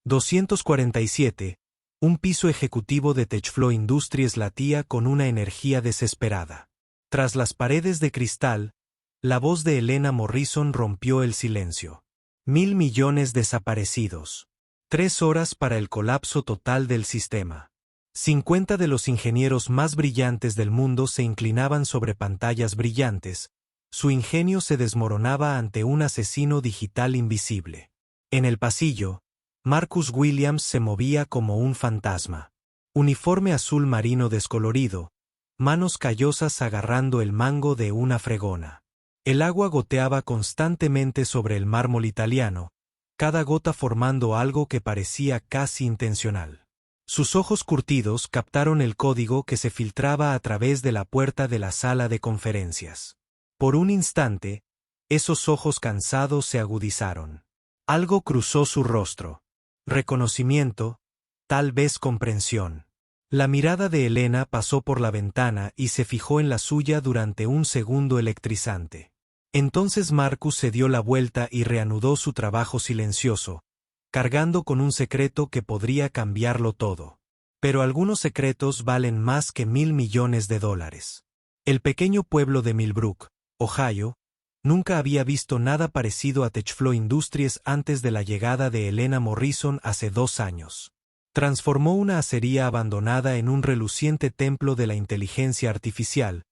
247. Un piso ejecutivo de Techflow Industries latía con una energía desesperada. Tras las paredes de cristal, la voz de Elena Morrison rompió el silencio. 1.000 millones desaparecidos. 3 horas para el colapso total del sistema. 50 de los ingenieros más brillantes del mundo se inclinaban sobre pantallas brillantes. Su ingenio se desmoronaba ante un asesino digital invisible. En el pasillo, Marcus Williams se movía como un fantasma. Uniforme azul marino descolorido, manos callosas agarrando el mango de una fregona. El agua goteaba constantemente sobre el mármol italiano, cada gota formando algo que parecía casi intencional. Sus ojos curtidos captaron el código que se filtraba a través de la puerta de la sala de conferencias. Por un instante, esos ojos cansados se agudizaron. Algo cruzó su rostro. Reconocimiento, tal vez comprensión. La mirada de Elena pasó por la ventana y se fijó en la suya durante un segundo electrizante. Entonces Marcus se dio la vuelta y reanudó su trabajo silencioso, cargando con un secreto que podría cambiarlo todo. Pero algunos secretos valen más que 1.000 millones de dólares. El pequeño pueblo de Millbrook, Ohio, nunca había visto nada parecido a Techflow Industries antes de la llegada de Elena Morrison hace 2 años. Transformó una acería abandonada en un reluciente templo de la inteligencia artificial,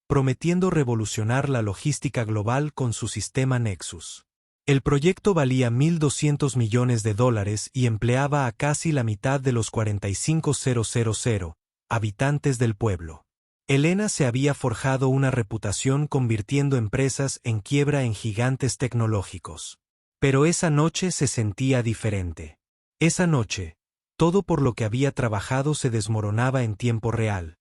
prometiendo revolucionar la logística global con su sistema Nexus. El proyecto valía 1.200 millones de dólares y empleaba a casi la mitad de los 45.000 habitantes del pueblo. Elena se había forjado una reputación convirtiendo empresas en quiebra en gigantes tecnológicos. Pero esa noche se sentía diferente. Esa noche, todo por lo que había trabajado se desmoronaba en tiempo real.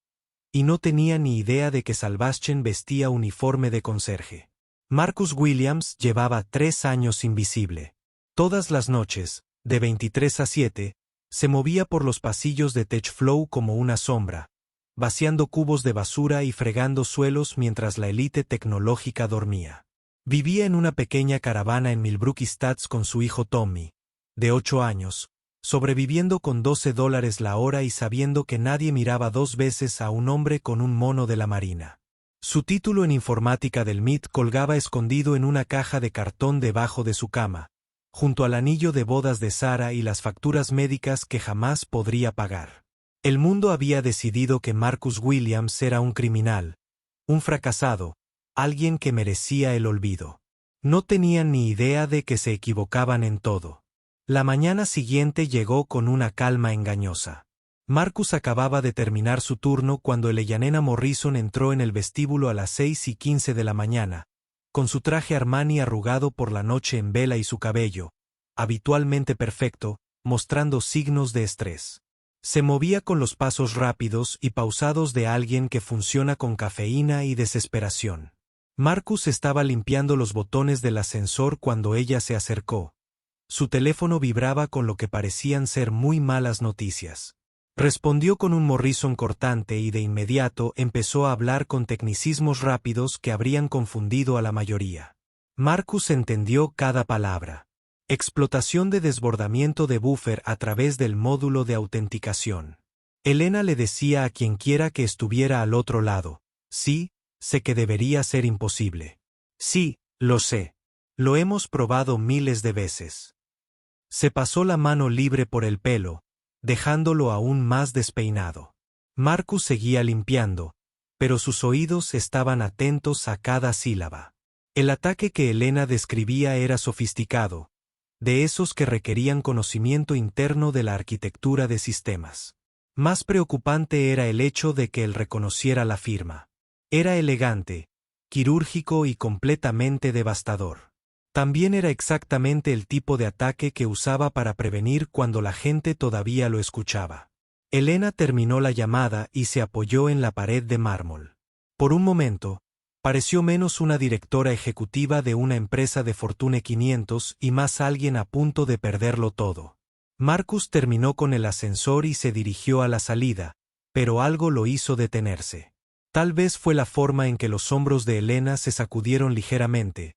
Y no tenía ni idea de que Salvaschen vestía uniforme de conserje. Marcus Williams llevaba 3 años invisible. Todas las noches, de 23 a 7, se movía por los pasillos de Techflow como una sombra, vaciando cubos de basura y fregando suelos mientras la élite tecnológica dormía. Vivía en una pequeña caravana en Millbrook Estates con su hijo Tommy, de 8 años, sobreviviendo con $12 la hora y sabiendo que nadie miraba 2 veces a un hombre con un mono de la marina. Su título en informática del MIT colgaba escondido en una caja de cartón debajo de su cama, junto al anillo de bodas de Sara y las facturas médicas que jamás podría pagar. El mundo había decidido que Marcus Williams era un criminal, un fracasado, alguien que merecía el olvido. No tenían ni idea de que se equivocaban en todo. La mañana siguiente llegó con una calma engañosa. Marcus acababa de terminar su turno cuando Elena Morrison entró en el vestíbulo a las 6:15 de la mañana, con su traje Armani arrugado por la noche en vela y su cabello, habitualmente perfecto, mostrando signos de estrés. Se movía con los pasos rápidos y pausados de alguien que funciona con cafeína y desesperación. Marcus estaba limpiando los botones del ascensor cuando ella se acercó. Su teléfono vibraba con lo que parecían ser muy malas noticias. Respondió con un Morrison cortante y de inmediato empezó a hablar con tecnicismos rápidos que habrían confundido a la mayoría. Marcus entendió cada palabra. Explotación de desbordamiento de buffer a través del módulo de autenticación. Elena le decía a quienquiera que estuviera al otro lado: sí, sé que debería ser imposible. Sí, lo sé. Lo hemos probado miles de veces. Se pasó la mano libre por el pelo, dejándolo aún más despeinado. Marcus seguía limpiando, pero sus oídos estaban atentos a cada sílaba. El ataque que Elena describía era sofisticado, de esos que requerían conocimiento interno de la arquitectura de sistemas. Más preocupante era el hecho de que él reconociera la firma. Era elegante, quirúrgico y completamente devastador. También era exactamente el tipo de ataque que usaba para prevenir cuando la gente todavía lo escuchaba. Elena terminó la llamada y se apoyó en la pared de mármol. Por un momento, pareció menos una directora ejecutiva de una empresa de Fortune 500 y más alguien a punto de perderlo todo. Marcus terminó con el ascensor y se dirigió a la salida, pero algo lo hizo detenerse. Tal vez fue la forma en que los hombros de Elena se sacudieron ligeramente,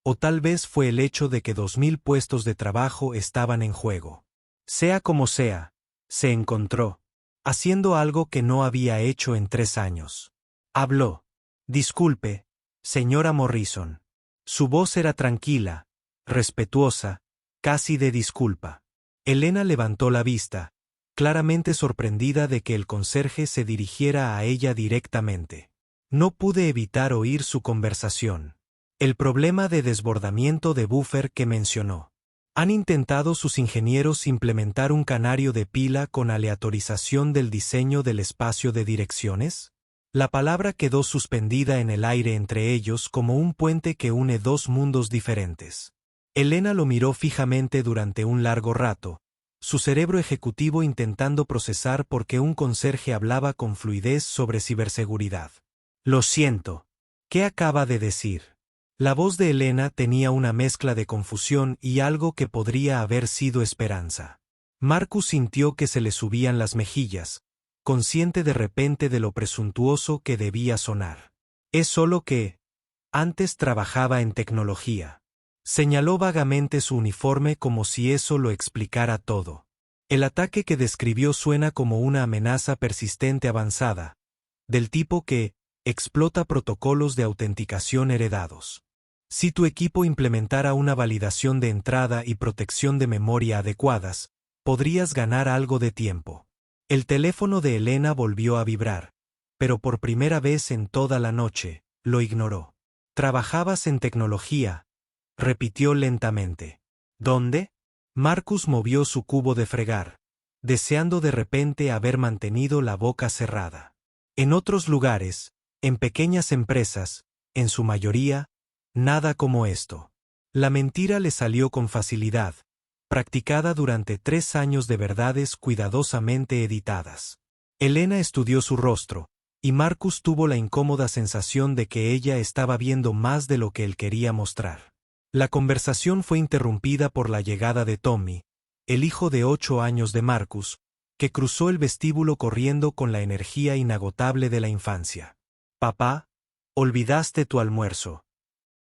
o tal vez fue el hecho de que 2.000 puestos de trabajo estaban en juego. Sea como sea, se encontró, haciendo algo que no había hecho en 3 años. Habló. Disculpe, señora Morrison. Su voz era tranquila, respetuosa, casi de disculpa. Elena levantó la vista, claramente sorprendida de que el conserje se dirigiera a ella directamente. No pude evitar oír su conversación. El problema de desbordamiento de buffer que mencionó. ¿Han intentado sus ingenieros implementar un canario de pila con aleatorización del diseño del espacio de direcciones? La palabra quedó suspendida en el aire entre ellos como un puente que une dos mundos diferentes. Elena lo miró fijamente durante un largo rato, su cerebro ejecutivo intentando procesar por qué un conserje hablaba con fluidez sobre ciberseguridad. Lo siento. ¿Qué acaba de decir? La voz de Elena tenía una mezcla de confusión y algo que podría haber sido esperanza. Marcus sintió que se le subían las mejillas, consciente de repente de lo presuntuoso que debía sonar. Es solo que antes trabajaba en tecnología. Señaló vagamente su uniforme como si eso lo explicara todo. El ataque que describió suena como una amenaza persistente avanzada, del tipo que explota protocolos de autenticación heredados. Si tu equipo implementara una validación de entrada y protección de memoria adecuadas, podrías ganar algo de tiempo. El teléfono de Elena volvió a vibrar, pero por primera vez en toda la noche, lo ignoró. «¿Trabajabas en tecnología?», repitió lentamente. «¿Dónde?». Marcus movió su cubo de fregar, deseando de repente haber mantenido la boca cerrada. En otros lugares, en pequeñas empresas, en su mayoría, nada como esto. La mentira le salió con facilidad, practicada durante 3 años de verdades cuidadosamente editadas. Elena estudió su rostro, y Marcus tuvo la incómoda sensación de que ella estaba viendo más de lo que él quería mostrar. La conversación fue interrumpida por la llegada de Tommy, el hijo de 8 años de Marcus, que cruzó el vestíbulo corriendo con la energía inagotable de la infancia. «Papá, olvidaste tu almuerzo».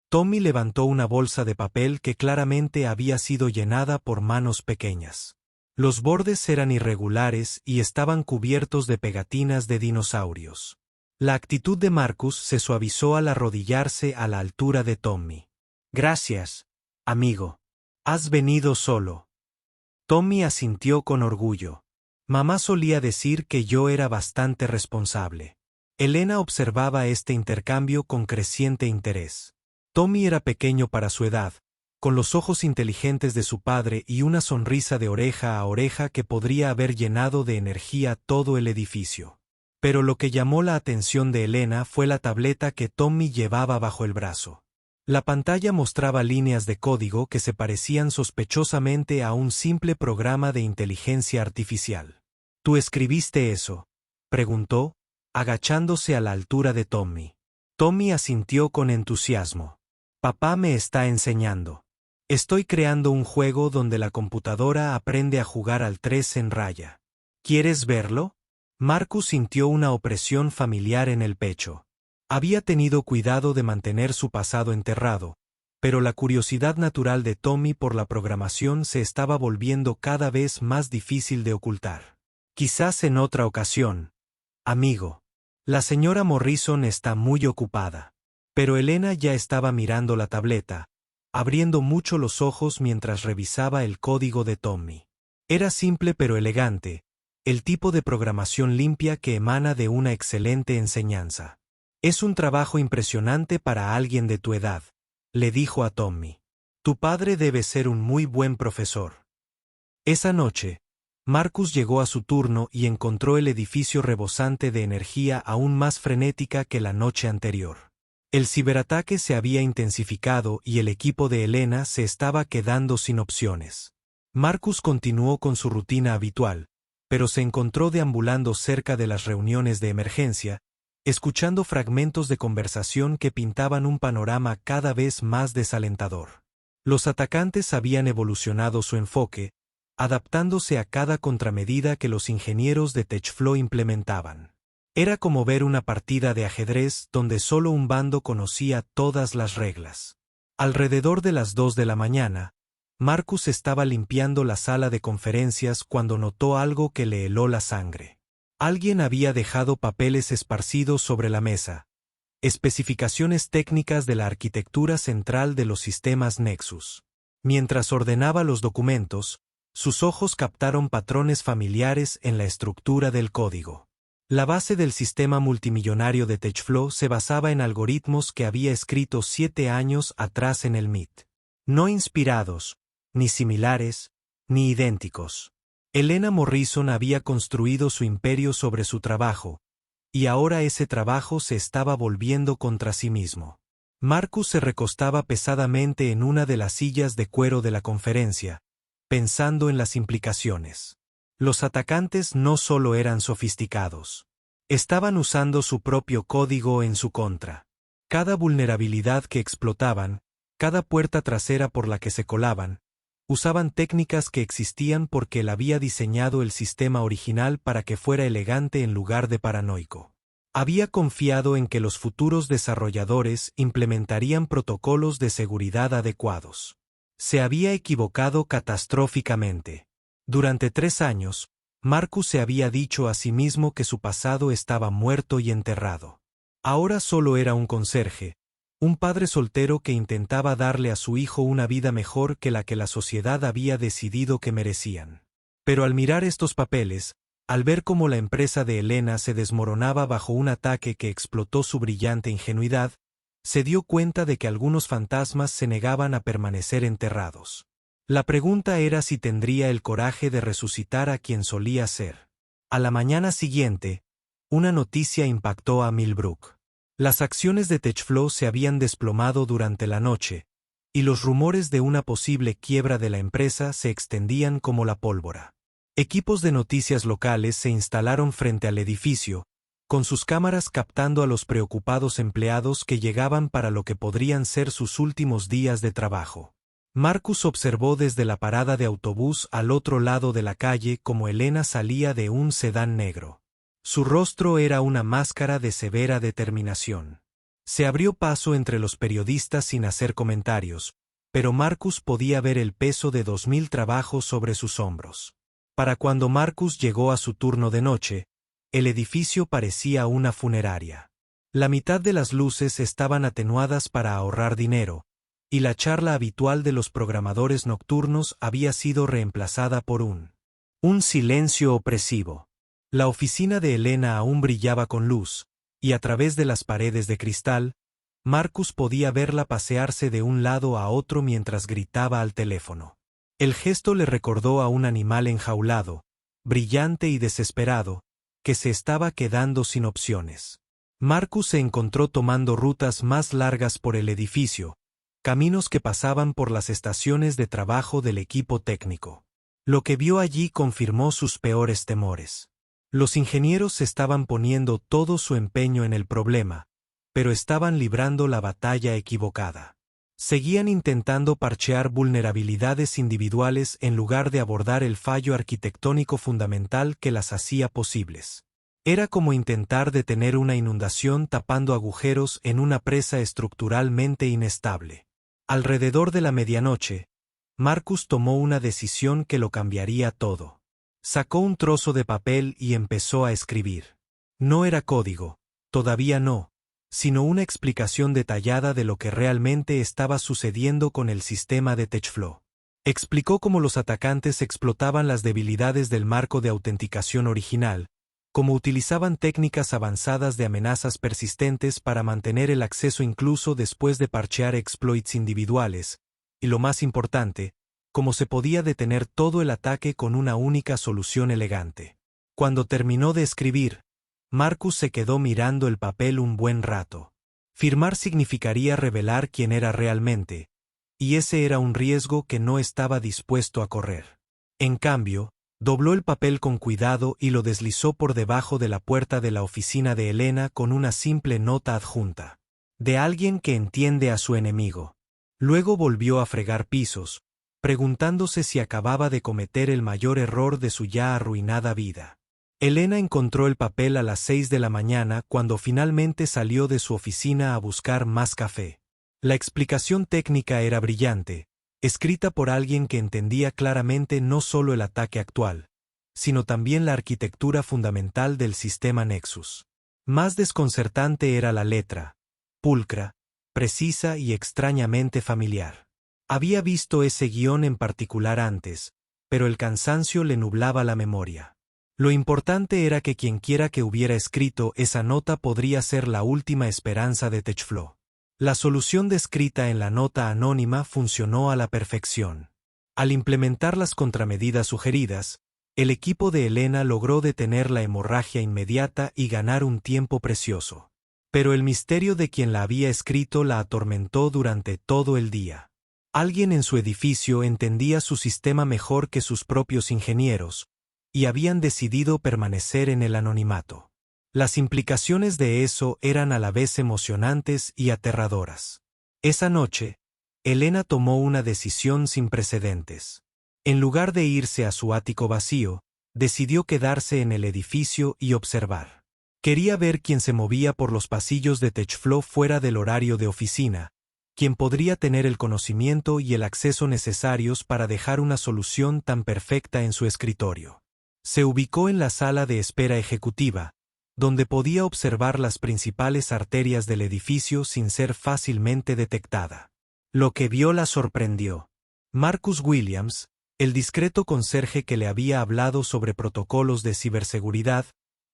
Tommy levantó una bolsa de papel que claramente había sido llenada por manos pequeñas. Los bordes eran irregulares y estaban cubiertos de pegatinas de dinosaurios. La actitud de Marcus se suavizó al arrodillarse a la altura de Tommy. «Gracias, amigo. Has venido solo». Tommy asintió con orgullo. «Mamá solía decir que yo era bastante responsable». Elena observaba este intercambio con creciente interés. Tommy era pequeño para su edad, con los ojos inteligentes de su padre y una sonrisa de oreja a oreja que podría haber llenado de energía todo el edificio. Pero lo que llamó la atención de Elena fue la tableta que Tommy llevaba bajo el brazo. La pantalla mostraba líneas de código que se parecían sospechosamente a un simple programa de inteligencia artificial. «¿Tú escribiste eso?», preguntó, agachándose a la altura de Tommy. Tommy asintió con entusiasmo. «Papá me está enseñando. Estoy creando un juego donde la computadora aprende a jugar al 3 en raya. ¿Quieres verlo?». Marcus sintió una opresión familiar en el pecho. Había tenido cuidado de mantener su pasado enterrado, pero la curiosidad natural de Tommy por la programación se estaba volviendo cada vez más difícil de ocultar. «Quizás en otra ocasión, amigo. La señora Morrison está muy ocupada». Pero Elena ya estaba mirando la tableta, abriendo mucho los ojos mientras revisaba el código de Tommy. Era simple pero elegante, el tipo de programación limpia que emana de una excelente enseñanza. «Es un trabajo impresionante para alguien de tu edad», le dijo a Tommy. «Tu padre debe ser un muy buen profesor». Esa noche, Marcus llegó a su turno y encontró el edificio rebosante de energía aún más frenética que la noche anterior. El ciberataque se había intensificado y el equipo de Elena se estaba quedando sin opciones. Marcus continuó con su rutina habitual, pero se encontró deambulando cerca de las reuniones de emergencia, escuchando fragmentos de conversación que pintaban un panorama cada vez más desalentador. Los atacantes habían evolucionado su enfoque, adaptándose a cada contramedida que los ingenieros de TechFlow implementaban. Era como ver una partida de ajedrez donde solo un bando conocía todas las reglas. Alrededor de las 2 de la mañana, Marcus estaba limpiando la sala de conferencias cuando notó algo que le heló la sangre. Alguien había dejado papeles esparcidos sobre la mesa. Especificaciones técnicas de la arquitectura central de los sistemas Nexus. Mientras ordenaba los documentos, sus ojos captaron patrones familiares en la estructura del código. La base del sistema multimillonario de TechFlow se basaba en algoritmos que había escrito 7 años atrás en el MIT. No inspirados, ni similares, ni idénticos. Elena Morrison había construido su imperio sobre su trabajo, y ahora ese trabajo se estaba volviendo contra sí mismo. Marcus se recostaba pesadamente en una de las sillas de cuero de la conferencia, pensando en las implicaciones. Los atacantes no solo eran sofisticados. Estaban usando su propio código en su contra. Cada vulnerabilidad que explotaban, cada puerta trasera por la que se colaban, usaban técnicas que existían porque él había diseñado el sistema original para que fuera elegante en lugar de paranoico. Había confiado en que los futuros desarrolladores implementarían protocolos de seguridad adecuados. Se había equivocado catastróficamente. Durante 3 años, Marcus se había dicho a sí mismo que su pasado estaba muerto y enterrado. Ahora solo era un conserje, un padre soltero que intentaba darle a su hijo una vida mejor que la que la sociedad había decidido que merecían. Pero al mirar estos papeles, al ver cómo la empresa de Elena se desmoronaba bajo un ataque que explotó su brillante ingenuidad, se dio cuenta de que algunos fantasmas se negaban a permanecer enterrados. La pregunta era si tendría el coraje de resucitar a quien solía ser. A la mañana siguiente, una noticia impactó a Millbrook. Las acciones de TechFlow se habían desplomado durante la noche, y los rumores de una posible quiebra de la empresa se extendían como la pólvora. Equipos de noticias locales se instalaron frente al edificio, con sus cámaras captando a los preocupados empleados que llegaban para lo que podrían ser sus últimos días de trabajo. Marcus observó desde la parada de autobús al otro lado de la calle cómo Elena salía de un sedán negro. Su rostro era una máscara de severa determinación. Se abrió paso entre los periodistas sin hacer comentarios, pero Marcus podía ver el peso de 2000 trabajos sobre sus hombros. Para cuando Marcus llegó a su turno de noche, el edificio parecía una funeraria. La mitad de las luces estaban atenuadas para ahorrar dinero, y la charla habitual de los programadores nocturnos había sido reemplazada por un silencio opresivo. La oficina de Elena aún brillaba con luz, y a través de las paredes de cristal, Marcus podía verla pasearse de un lado a otro mientras gritaba al teléfono. El gesto le recordó a un animal enjaulado, brillante y desesperado, que se estaba quedando sin opciones. Marcus se encontró tomando rutas más largas por el edificio, caminos que pasaban por las estaciones de trabajo del equipo técnico. Lo que vio allí confirmó sus peores temores. Los ingenieros estaban poniendo todo su empeño en el problema, pero estaban librando la batalla equivocada. Seguían intentando parchear vulnerabilidades individuales en lugar de abordar el fallo arquitectónico fundamental que las hacía posibles. Era como intentar detener una inundación tapando agujeros en una presa estructuralmente inestable. Alrededor de la medianoche, Marcus tomó una decisión que lo cambiaría todo. Sacó un trozo de papel y empezó a escribir. No era código, todavía no, sino una explicación detallada de lo que realmente estaba sucediendo con el sistema de TechFlow. Explicó cómo los atacantes explotaban las debilidades del marco de autenticación original, cómo utilizaban técnicas avanzadas de amenazas persistentes para mantener el acceso incluso después de parchear exploits individuales, y lo más importante, cómo se podía detener todo el ataque con una única solución elegante. Cuando terminó de escribir, Marcus se quedó mirando el papel un buen rato. Firmar significaría revelar quién era realmente, y ese era un riesgo que no estaba dispuesto a correr. En cambio, dobló el papel con cuidado y lo deslizó por debajo de la puerta de la oficina de Elena con una simple nota adjunta. De alguien que entiende a su enemigo. Luego volvió a fregar pisos, preguntándose si acababa de cometer el mayor error de su ya arruinada vida. Elena encontró el papel a las 6 de la mañana cuando finalmente salió de su oficina a buscar más café. La explicación técnica era brillante, escrita por alguien que entendía claramente no solo el ataque actual, sino también la arquitectura fundamental del sistema Nexus. Más desconcertante era la letra, pulcra, precisa y extrañamente familiar. Había visto ese guión en particular antes, pero el cansancio le nublaba la memoria. Lo importante era que quienquiera que hubiera escrito esa nota podría ser la última esperanza de TechFlow. La solución descrita en la nota anónima funcionó a la perfección. Al implementar las contramedidas sugeridas, el equipo de Elena logró detener la hemorragia inmediata y ganar un tiempo precioso. Pero el misterio de quien la había escrito la atormentó durante todo el día. Alguien en su edificio entendía su sistema mejor que sus propios ingenieros, y habían decidido permanecer en el anonimato. Las implicaciones de eso eran a la vez emocionantes y aterradoras. Esa noche, Elena tomó una decisión sin precedentes. En lugar de irse a su ático vacío, decidió quedarse en el edificio y observar. Quería ver quién se movía por los pasillos de TechFlow fuera del horario de oficina, quién podría tener el conocimiento y el acceso necesarios para dejar una solución tan perfecta en su escritorio. Se ubicó en la sala de espera ejecutiva, donde podía observar las principales arterias del edificio sin ser fácilmente detectada. Lo que vio la sorprendió. Marcus Williams, el discreto conserje que le había hablado sobre protocolos de ciberseguridad,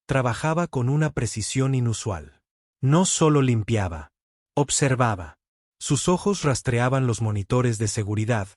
trabajaba con una precisión inusual. No solo limpiaba, observaba. Sus ojos rastreaban los monitores de seguridad,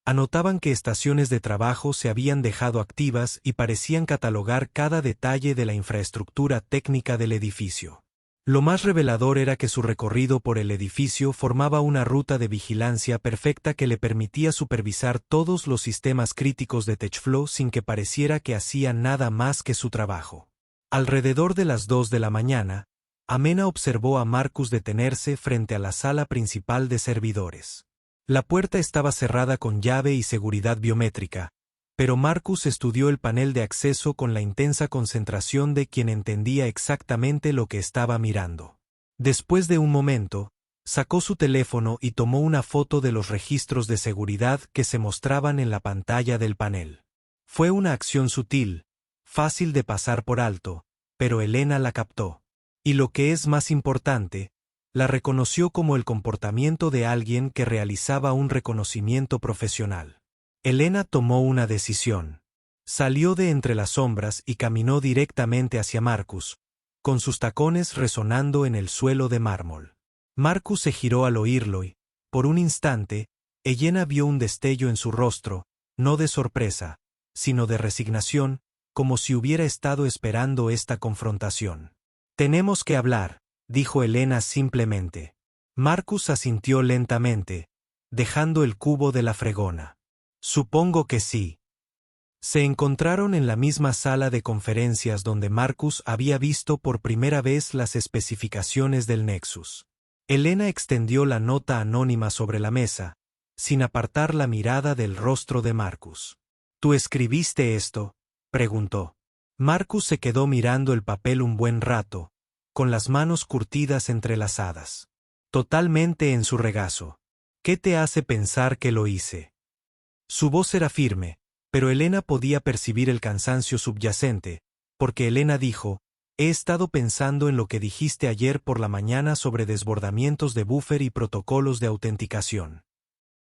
anotaban que estaciones de trabajo se habían dejado activas y parecían catalogar cada detalle de la infraestructura técnica del edificio. Lo más revelador era que su recorrido por el edificio formaba una ruta de vigilancia perfecta que le permitía supervisar todos los sistemas críticos de TechFlow sin que pareciera que hacía nada más que su trabajo. Alrededor de las 2 de la mañana, Amena observó a Marcus detenerse frente a la sala principal de servidores. La puerta estaba cerrada con llave y seguridad biométrica, pero Marcus estudió el panel de acceso con la intensa concentración de quien entendía exactamente lo que estaba mirando. Después de un momento, sacó su teléfono y tomó una foto de los registros de seguridad que se mostraban en la pantalla del panel. Fue una acción sutil, fácil de pasar por alto, pero Elena la captó. Y lo que es más importante, la reconoció como el comportamiento de alguien que realizaba un reconocimiento profesional. Elena tomó una decisión. Salió de entre las sombras y caminó directamente hacia Marcus, con sus tacones resonando en el suelo de mármol. Marcus se giró al oírlo y, por un instante, Elena vio un destello en su rostro, no de sorpresa, sino de resignación, como si hubiera estado esperando esta confrontación. «Tenemos que hablar», dijo Elena simplemente. Marcus asintió lentamente, dejando el cubo de la fregona. «Supongo que sí». Se encontraron en la misma sala de conferencias donde Marcus había visto por primera vez las especificaciones del Nexus. Elena extendió la nota anónima sobre la mesa, sin apartar la mirada del rostro de Marcus. «¿Tú escribiste esto?», preguntó. Marcus se quedó mirando el papel un buen rato, con las manos curtidas entrelazadas. Totalmente en su regazo. «¿Qué te hace pensar que lo hice?». Su voz era firme, pero Elena podía percibir el cansancio subyacente, porque Elena dijo: «He estado pensando en lo que dijiste ayer por la mañana sobre desbordamientos de buffer y protocolos de autenticación.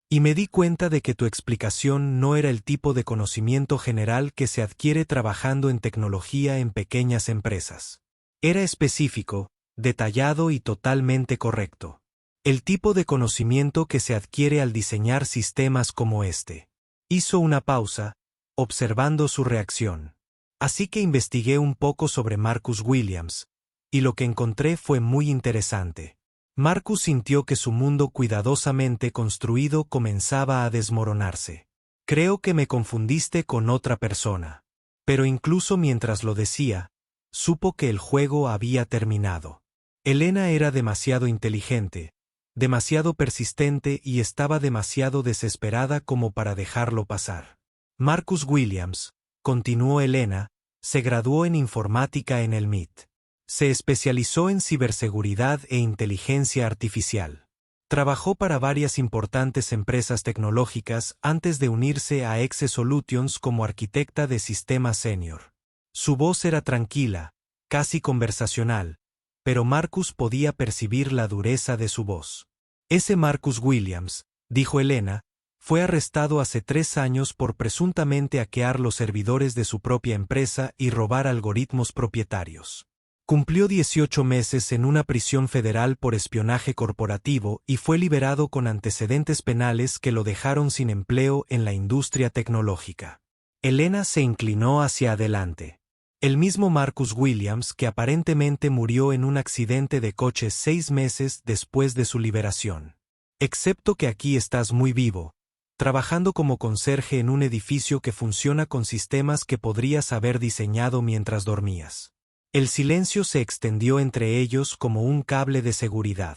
Y me di cuenta de que tu explicación no era el tipo de conocimiento general que se adquiere trabajando en tecnología en pequeñas empresas. Era específico, detallado y totalmente correcto. El tipo de conocimiento que se adquiere al diseñar sistemas como este». Hizo una pausa, observando su reacción. Así que investigué un poco sobre Marcus Williams, y lo que encontré fue muy interesante. Marcus sintió que su mundo cuidadosamente construido comenzaba a desmoronarse. «Creo que me confundiste con otra persona». Pero incluso mientras lo decía, supo que el juego había terminado. Elena era demasiado inteligente, demasiado persistente y estaba demasiado desesperada como para dejarlo pasar. Marcus Williams, continuó Elena, se graduó en informática en el MIT. Se especializó en ciberseguridad e inteligencia artificial. Trabajó para varias importantes empresas tecnológicas antes de unirse a Exe Solutions como arquitecta de sistemas senior. Su voz era tranquila, casi conversacional, pero Marcus podía percibir la dureza de su voz. Ese Marcus Williams, dijo Elena, fue arrestado hace 3 años por presuntamente hackear los servidores de su propia empresa y robar algoritmos propietarios. Cumplió 18 meses en una prisión federal por espionaje corporativo y fue liberado con antecedentes penales que lo dejaron sin empleo en la industria tecnológica. Elena se inclinó hacia adelante. El mismo Marcus Williams que aparentemente murió en un accidente de coche 6 meses después de su liberación. Excepto que aquí estás muy vivo, trabajando como conserje en un edificio que funciona con sistemas que podrías haber diseñado mientras dormías. El silencio se extendió entre ellos como un cable de seguridad.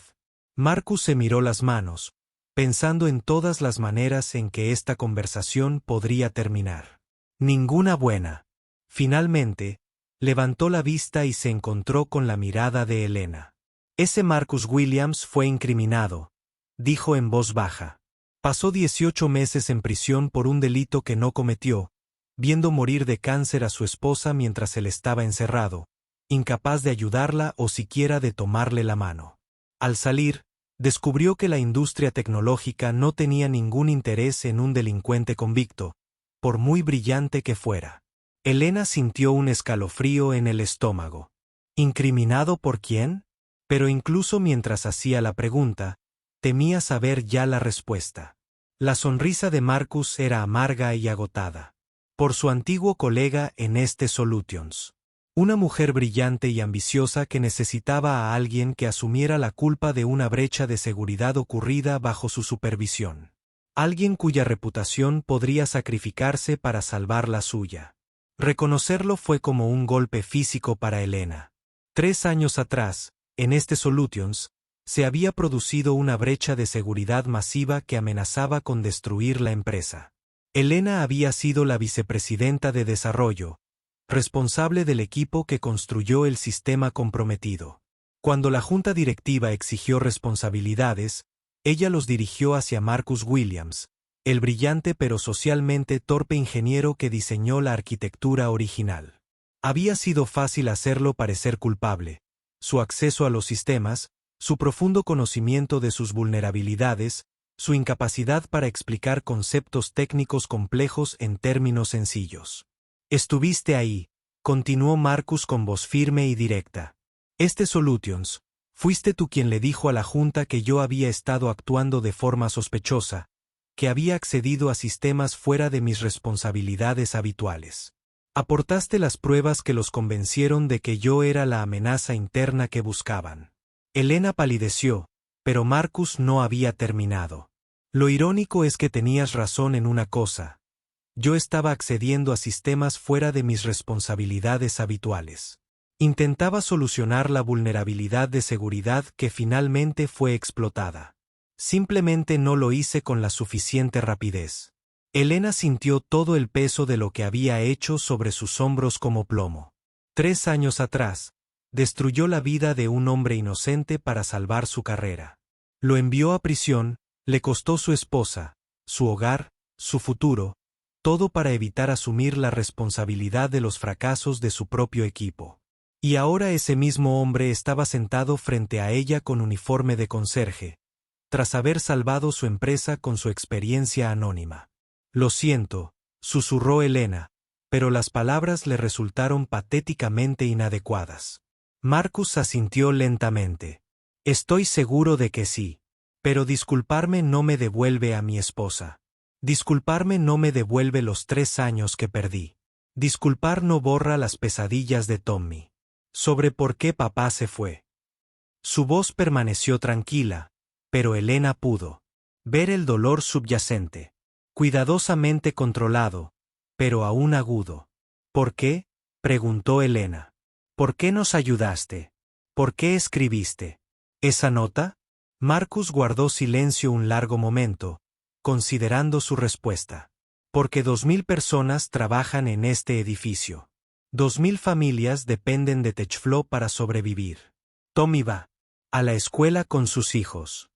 Marcus se miró las manos, pensando en todas las maneras en que esta conversación podría terminar. Ninguna buena. Finalmente, levantó la vista y se encontró con la mirada de Elena. Ese Marcus Williams fue incriminado, dijo en voz baja. Pasó 18 meses en prisión por un delito que no cometió, viendo morir de cáncer a su esposa mientras él estaba encerrado, incapaz de ayudarla o siquiera de tomarle la mano. Al salir, descubrió que la industria tecnológica no tenía ningún interés en un delincuente convicto, por muy brillante que fuera. Elena sintió un escalofrío en el estómago. ¿Incriminado por quién? Pero incluso mientras hacía la pregunta, temía saber ya la respuesta. La sonrisa de Marcus era amarga y agotada. Por su antiguo colega en Exe Solutions. Una mujer brillante y ambiciosa que necesitaba a alguien que asumiera la culpa de una brecha de seguridad ocurrida bajo su supervisión. Alguien cuya reputación podría sacrificarse para salvar la suya. Reconocerlo fue como un golpe físico para Elena. 3 años atrás, en Exe Solutions, se había producido una brecha de seguridad masiva que amenazaba con destruir la empresa. Elena había sido la vicepresidenta de desarrollo, responsable del equipo que construyó el sistema comprometido. Cuando la junta directiva exigió responsabilidades, ella los dirigió hacia Marcus Williams, el brillante pero socialmente torpe ingeniero que diseñó la arquitectura original. Había sido fácil hacerlo parecer culpable. Su acceso a los sistemas, su profundo conocimiento de sus vulnerabilidades, su incapacidad para explicar conceptos técnicos complejos en términos sencillos. Estuviste ahí, continuó Marcus con voz firme y directa. Exe Solutions, fuiste tú quien le dijo a la junta que yo había estado actuando de forma sospechosa, que había accedido a sistemas fuera de mis responsabilidades habituales. Aportaste las pruebas que los convencieron de que yo era la amenaza interna que buscaban. Elena palideció, pero Marcus no había terminado. Lo irónico es que tenías razón en una cosa. Yo estaba accediendo a sistemas fuera de mis responsabilidades habituales. Intentaba solucionar la vulnerabilidad de seguridad que finalmente fue explotada. Simplemente no lo hice con la suficiente rapidez. Elena sintió todo el peso de lo que había hecho sobre sus hombros como plomo. 3 años atrás, destruyó la vida de un hombre inocente para salvar su carrera. Lo envió a prisión, le costó su esposa, su hogar, su futuro, todo para evitar asumir la responsabilidad de los fracasos de su propio equipo. Y ahora ese mismo hombre estaba sentado frente a ella con uniforme de conserje, tras haber salvado su empresa con su experiencia anónima. Lo siento, susurró Elena, pero las palabras le resultaron patéticamente inadecuadas. Marcus asintió lentamente. Estoy seguro de que sí. Pero disculparme no me devuelve a mi esposa. Disculparme no me devuelve los 3 años que perdí. Disculpar no borra las pesadillas de Tommy. Sobre por qué papá se fue. Su voz permaneció tranquila, pero Elena pudo ver el dolor subyacente, cuidadosamente controlado, pero aún agudo. ¿Por qué?, preguntó Elena. ¿Por qué nos ayudaste? ¿Por qué escribiste esa nota? Marcus guardó silencio un largo momento, considerando su respuesta. Porque 2000 personas trabajan en este edificio. 2000 familias dependen de TechFlow para sobrevivir. Tommy va a la escuela con sus hijos.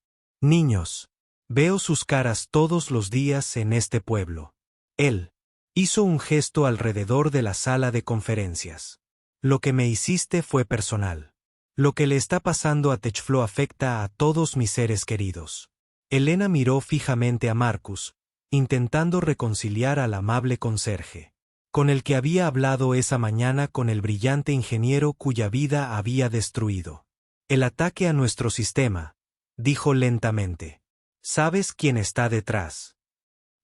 Niños. Veo sus caras todos los días en este pueblo. Él hizo un gesto alrededor de la sala de conferencias. Lo que me hiciste fue personal. Lo que le está pasando a Techflow afecta a todos mis seres queridos. Elena miró fijamente a Marcus, intentando reconciliar al amable conserje, con el que había hablado esa mañana con el brillante ingeniero cuya vida había destruido. El ataque a nuestro sistema, dijo lentamente. ¿Sabes quién está detrás?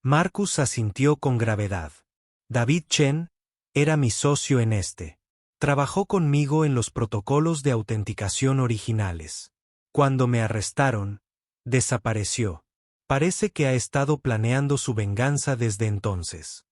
Marcus asintió con gravedad. David Chen era mi socio en este. Trabajó conmigo en los protocolos de autenticación originales. Cuando me arrestaron, desapareció. Parece que ha estado planeando su venganza desde entonces.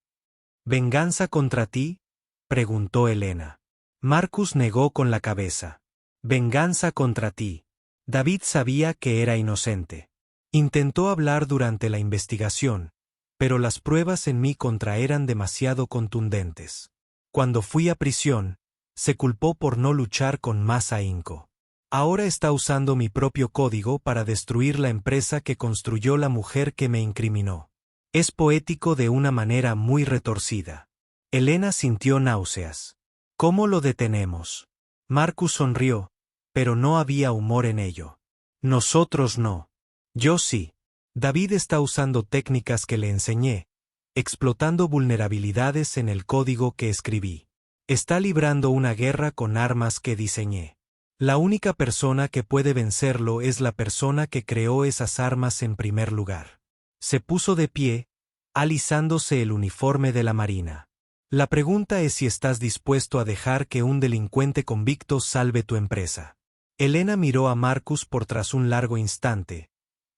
¿Venganza contra ti?, preguntó Elena. Marcus negó con la cabeza. Venganza contra ti. David sabía que era inocente. Intentó hablar durante la investigación, pero las pruebas en mi contra eran demasiado contundentes. Cuando fui a prisión, se culpó por no luchar con más ahínco. Ahora está usando mi propio código para destruir la empresa que construyó la mujer que me incriminó. Es poético de una manera muy retorcida. Elena sintió náuseas. ¿Cómo lo detenemos? Marcus sonrió, pero no había humor en ello. Nosotros no. Yo sí. David está usando técnicas que le enseñé, explotando vulnerabilidades en el código que escribí. Está librando una guerra con armas que diseñé. La única persona que puede vencerlo es la persona que creó esas armas en primer lugar. Se puso de pie, alisándose el uniforme de la Marina. La pregunta es si estás dispuesto a dejar que un delincuente convicto salve tu empresa. Elena miró a Marcus por tras un largo instante.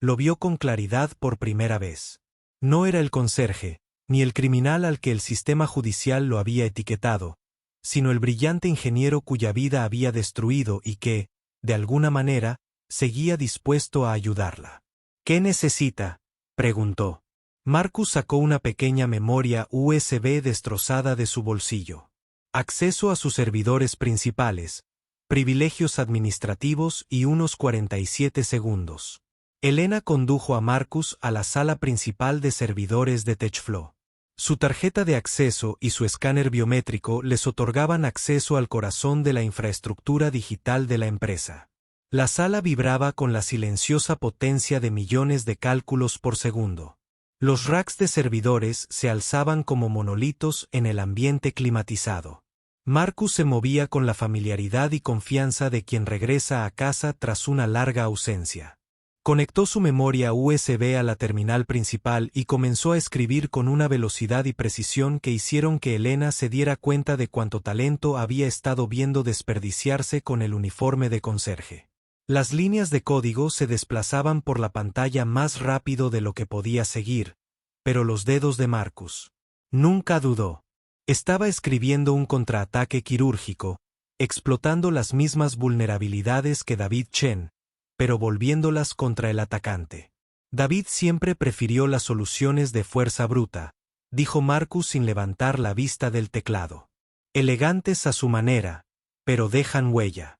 Lo vio con claridad por primera vez. No era el conserje, ni el criminal al que el sistema judicial lo había etiquetado, sino el brillante ingeniero cuya vida había destruido y que, de alguna manera, seguía dispuesto a ayudarla. ¿Qué necesita?, preguntó. Marcus sacó una pequeña memoria USB destrozada de su bolsillo. Acceso a sus servidores principales, privilegios administrativos y unos 47 segundos. Elena condujo a Marcus a la sala principal de servidores de Techflow. Su tarjeta de acceso y su escáner biométrico les otorgaban acceso al corazón de la infraestructura digital de la empresa. La sala vibraba con la silenciosa potencia de millones de cálculos por segundo. Los racks de servidores se alzaban como monolitos en el ambiente climatizado. Marcus se movía con la familiaridad y confianza de quien regresa a casa tras una larga ausencia. Conectó su memoria USB a la terminal principal y comenzó a escribir con una velocidad y precisión que hicieron que Elena se diera cuenta de cuánto talento había estado viendo desperdiciarse con el uniforme de conserje. Las líneas de código se desplazaban por la pantalla más rápido de lo que podía seguir, pero los dedos de Marcus nunca dudó. Estaba escribiendo un contraataque quirúrgico, explotando las mismas vulnerabilidades que David Chen, pero volviéndolas contra el atacante. David siempre prefirió las soluciones de fuerza bruta, dijo Marcus sin levantar la vista del teclado. Elegantes a su manera, pero dejan huella.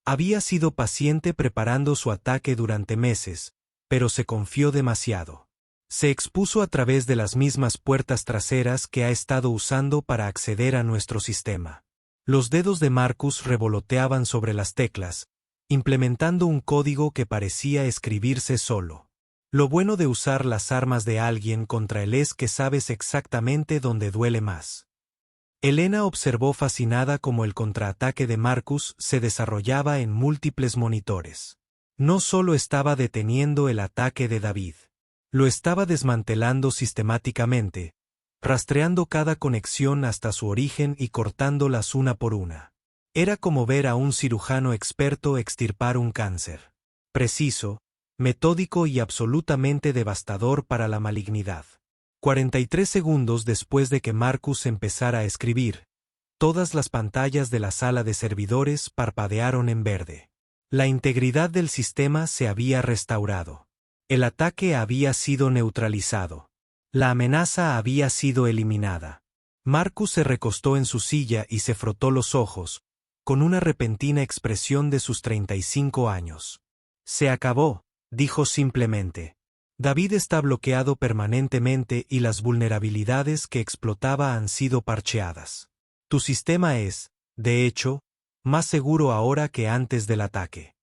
Había sido paciente preparando su ataque durante meses, pero se confió demasiado. Se expuso a través de las mismas puertas traseras que ha estado usando para acceder a nuestro sistema. Los dedos de Marcus revoloteaban sobre las teclas, implementando un código que parecía escribirse solo. Lo bueno de usar las armas de alguien contra él es que sabes exactamente dónde duele más. Elena observó fascinada cómo el contraataque de Marcus se desarrollaba en múltiples monitores. No solo estaba deteniendo el ataque de David, lo estaba desmantelando sistemáticamente, rastreando cada conexión hasta su origen y cortándolas una por una. Era como ver a un cirujano experto extirpar un cáncer. Preciso, metódico y absolutamente devastador para la malignidad. 43 segundos después de que Marcus empezara a escribir, todas las pantallas de la sala de servidores parpadearon en verde. La integridad del sistema se había restaurado. El ataque había sido neutralizado. La amenaza había sido eliminada. Marcus se recostó en su silla y se frotó los ojos, con una repentina expresión de sus 35 años. Se acabó, dijo simplemente. David está bloqueado permanentemente y las vulnerabilidades que explotaba han sido parcheadas. Tu sistema es, de hecho, más seguro ahora que antes del ataque.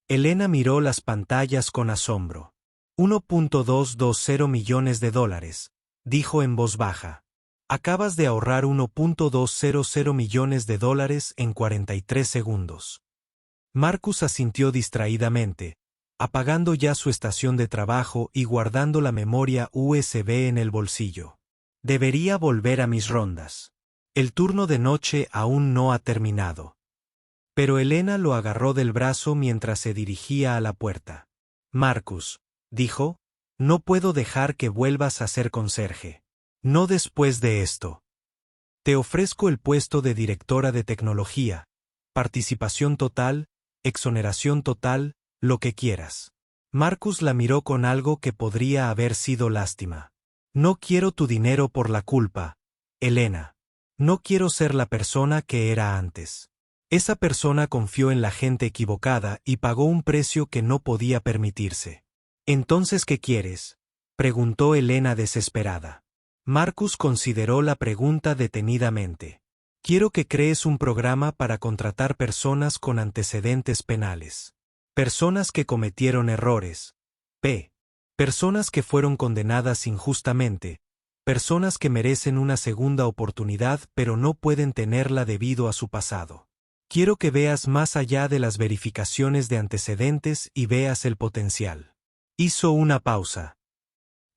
Elena miró las pantallas con asombro. $1.220 millones, dijo en voz baja. Acabas de ahorrar $1.200 millones en 43 segundos. Marcus asintió distraídamente, apagando ya su estación de trabajo y guardando la memoria USB en el bolsillo. Debería volver a mis rondas. El turno de noche aún no ha terminado. Pero Elena lo agarró del brazo mientras se dirigía a la puerta. Marcus, dijo, no puedo dejar que vuelvas a ser conserje. No después de esto. Te ofrezco el puesto de directora de tecnología, participación total, exoneración total, lo que quieras. Marcus la miró con algo que podría haber sido lástima. No quiero tu dinero por la culpa, Elena. No quiero ser la persona que era antes. Esa persona confió en la gente equivocada y pagó un precio que no podía permitirse. ¿Entonces qué quieres?, preguntó Elena desesperada. Marcus consideró la pregunta detenidamente. Quiero que crees un programa para contratar personas con antecedentes penales. Personas que cometieron errores. Personas que fueron condenadas injustamente. Personas que merecen una segunda oportunidad pero no pueden tenerla debido a su pasado. Quiero que veas más allá de las verificaciones de antecedentes y veas el potencial. Hizo una pausa.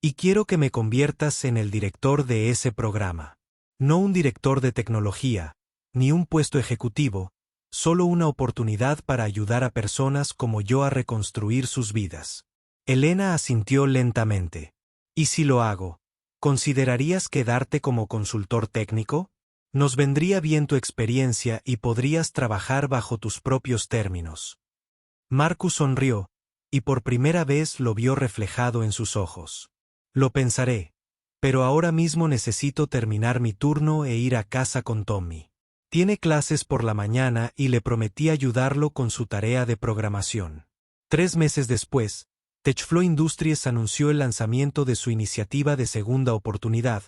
Y quiero que me conviertas en el director de ese programa. No un director de tecnología, ni un puesto ejecutivo, solo una oportunidad para ayudar a personas como yo a reconstruir sus vidas. Elena asintió lentamente. ¿Y si lo hago? ¿Considerarías quedarte como consultor técnico? Nos vendría bien tu experiencia y podrías trabajar bajo tus propios términos. Marcus sonrió, y por primera vez lo vio reflejado en sus ojos. Lo pensaré, pero ahora mismo necesito terminar mi turno e ir a casa con Tommy. Tiene clases por la mañana y le prometí ayudarlo con su tarea de programación. 3 meses después, TechFlow Industries anunció el lanzamiento de su iniciativa de segunda oportunidad,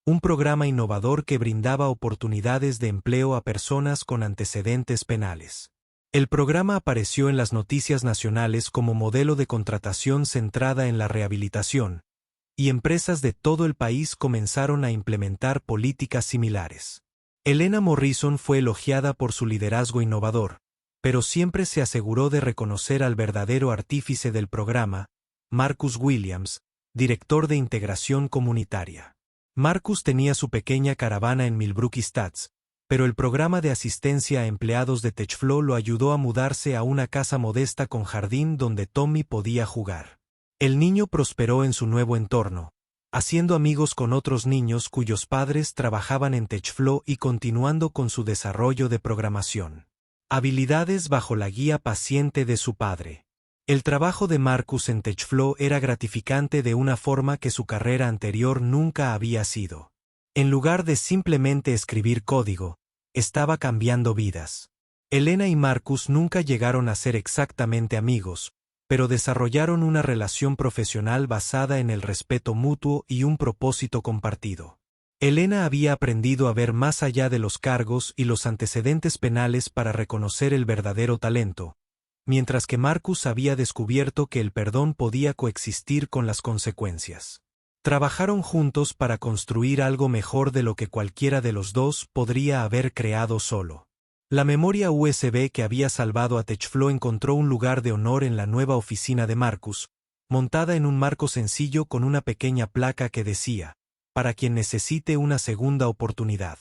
un programa innovador que brindaba oportunidades de empleo a personas con antecedentes penales. El programa apareció en las noticias nacionales como modelo de contratación centrada en la rehabilitación, y empresas de todo el país comenzaron a implementar políticas similares. Elena Morrison fue elogiada por su liderazgo innovador, pero siempre se aseguró de reconocer al verdadero artífice del programa, Marcus Williams, director de integración comunitaria. Marcus tenía su pequeña caravana en Millbrook Estates, pero el programa de asistencia a empleados de TechFlow lo ayudó a mudarse a una casa modesta con jardín donde Tommy podía jugar. El niño prosperó en su nuevo entorno, haciendo amigos con otros niños cuyos padres trabajaban en TechFlow y continuando con su desarrollo de programación. Habilidades bajo la guía paciente de su padre. El trabajo de Marcus en TechFlow era gratificante de una forma que su carrera anterior nunca había sido. En lugar de simplemente escribir código, estaba cambiando vidas. Elena y Marcus nunca llegaron a ser exactamente amigos, pero desarrollaron una relación profesional basada en el respeto mutuo y un propósito compartido. Elena había aprendido a ver más allá de los cargos y los antecedentes penales para reconocer el verdadero talento, mientras que Marcus había descubierto que el perdón podía coexistir con las consecuencias. Trabajaron juntos para construir algo mejor de lo que cualquiera de los dos podría haber creado solo. La memoria USB que había salvado a TechFlow encontró un lugar de honor en la nueva oficina de Marcus, montada en un marco sencillo con una pequeña placa que decía, para quien necesite una segunda oportunidad.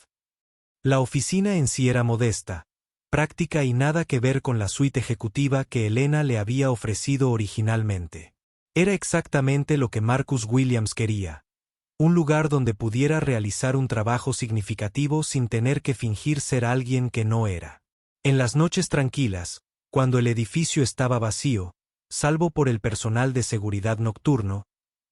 La oficina en sí era modesta, práctica y nada que ver con la suite ejecutiva que Elena le había ofrecido originalmente. Era exactamente lo que Marcus Williams quería. Un lugar donde pudiera realizar un trabajo significativo sin tener que fingir ser alguien que no era. En las noches tranquilas, cuando el edificio estaba vacío, salvo por el personal de seguridad nocturno,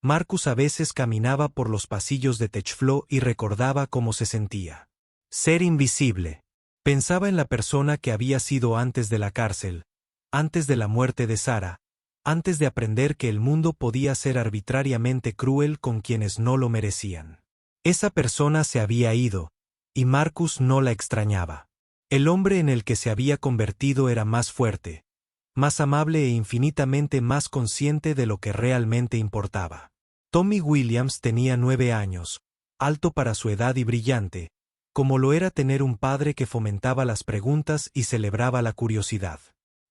Marcus a veces caminaba por los pasillos de TechFlow y recordaba cómo se sentía. Ser invisible. Pensaba en la persona que había sido antes de la cárcel, antes de la muerte de Sarah, antes de aprender que el mundo podía ser arbitrariamente cruel con quienes no lo merecían. Esa persona se había ido, y Marcus no la extrañaba. El hombre en el que se había convertido era más fuerte, más amable e infinitamente más consciente de lo que realmente importaba. Tommy Williams tenía 9 años, alto para su edad y brillante, como lo era tener un padre que fomentaba las preguntas y celebraba la curiosidad.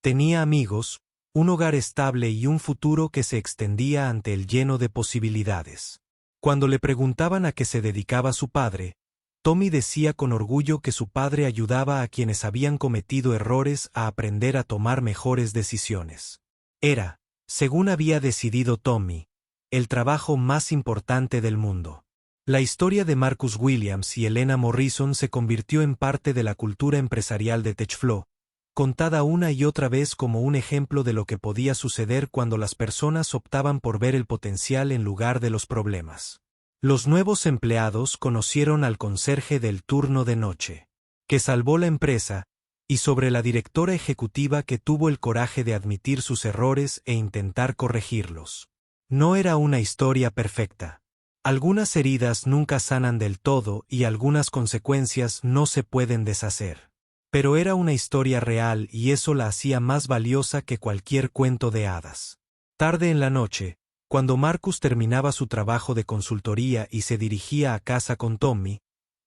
Tenía amigos, un hogar estable y un futuro que se extendía ante él lleno de posibilidades. Cuando le preguntaban a qué se dedicaba su padre, Tommy decía con orgullo que su padre ayudaba a quienes habían cometido errores a aprender a tomar mejores decisiones. Era, según había decidido Tommy, el trabajo más importante del mundo. La historia de Marcus Williams y Elena Morrison se convirtió en parte de la cultura empresarial de TechFlow, contada una y otra vez como un ejemplo de lo que podía suceder cuando las personas optaban por ver el potencial en lugar de los problemas. Los nuevos empleados conocieron al conserje del turno de noche, que salvó la empresa, y sobre la directora ejecutiva que tuvo el coraje de admitir sus errores e intentar corregirlos. No era una historia perfecta. Algunas heridas nunca sanan del todo y algunas consecuencias no se pueden deshacer. Pero era una historia real y eso la hacía más valiosa que cualquier cuento de hadas. Tarde en la noche, cuando Marcus terminaba su trabajo de consultoría y se dirigía a casa con Tommy,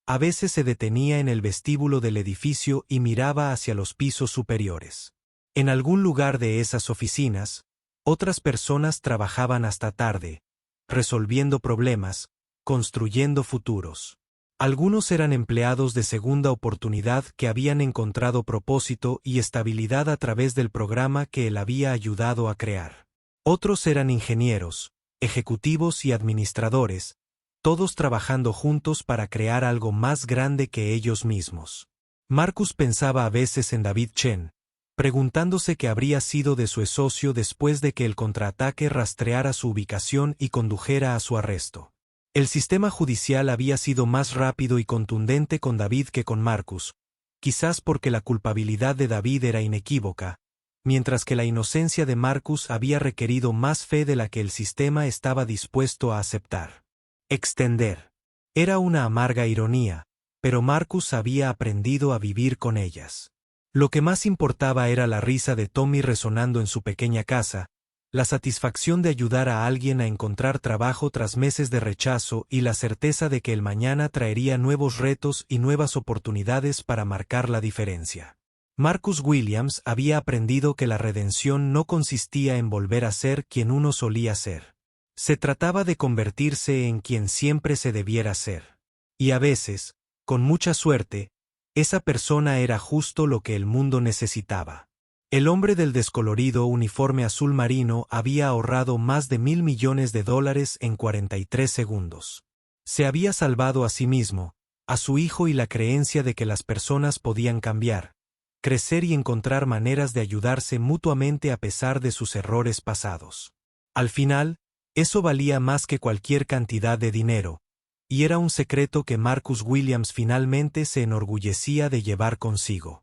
a veces se detenía en el vestíbulo del edificio y miraba hacia los pisos superiores. En algún lugar de esas oficinas, otras personas trabajaban hasta tarde, resolviendo problemas, construyendo futuros. Algunos eran empleados de segunda oportunidad que habían encontrado propósito y estabilidad a través del programa que él había ayudado a crear. Otros eran ingenieros, ejecutivos y administradores, todos trabajando juntos para crear algo más grande que ellos mismos. Marcus pensaba a veces en David Chen, preguntándose qué habría sido de su socio después de que el contraataque rastreara su ubicación y condujera a su arresto. El sistema judicial había sido más rápido y contundente con David que con Marcus, quizás porque la culpabilidad de David era inequívoca, mientras que la inocencia de Marcus había requerido más fe de la que el sistema estaba dispuesto a aceptar. Extender. Era una amarga ironía, pero Marcus había aprendido a vivir con ellas. Lo que más importaba era la risa de Tommy resonando en su pequeña casa, la satisfacción de ayudar a alguien a encontrar trabajo tras meses de rechazo y la certeza de que el mañana traería nuevos retos y nuevas oportunidades para marcar la diferencia. Marcus Williams había aprendido que la redención no consistía en volver a ser quien uno solía ser. Se trataba de convertirse en quien siempre se debiera ser. Y a veces, con mucha suerte, esa persona era justo lo que el mundo necesitaba. El hombre del descolorido uniforme azul marino había ahorrado más de $1.000 millones en 43 segundos. Se había salvado a sí mismo, a su hijo y la creencia de que las personas podían cambiar, crecer y encontrar maneras de ayudarse mutuamente a pesar de sus errores pasados. Al final, eso valía más que cualquier cantidad de dinero, y era un secreto que Marcus Williams finalmente se enorgullecía de llevar consigo.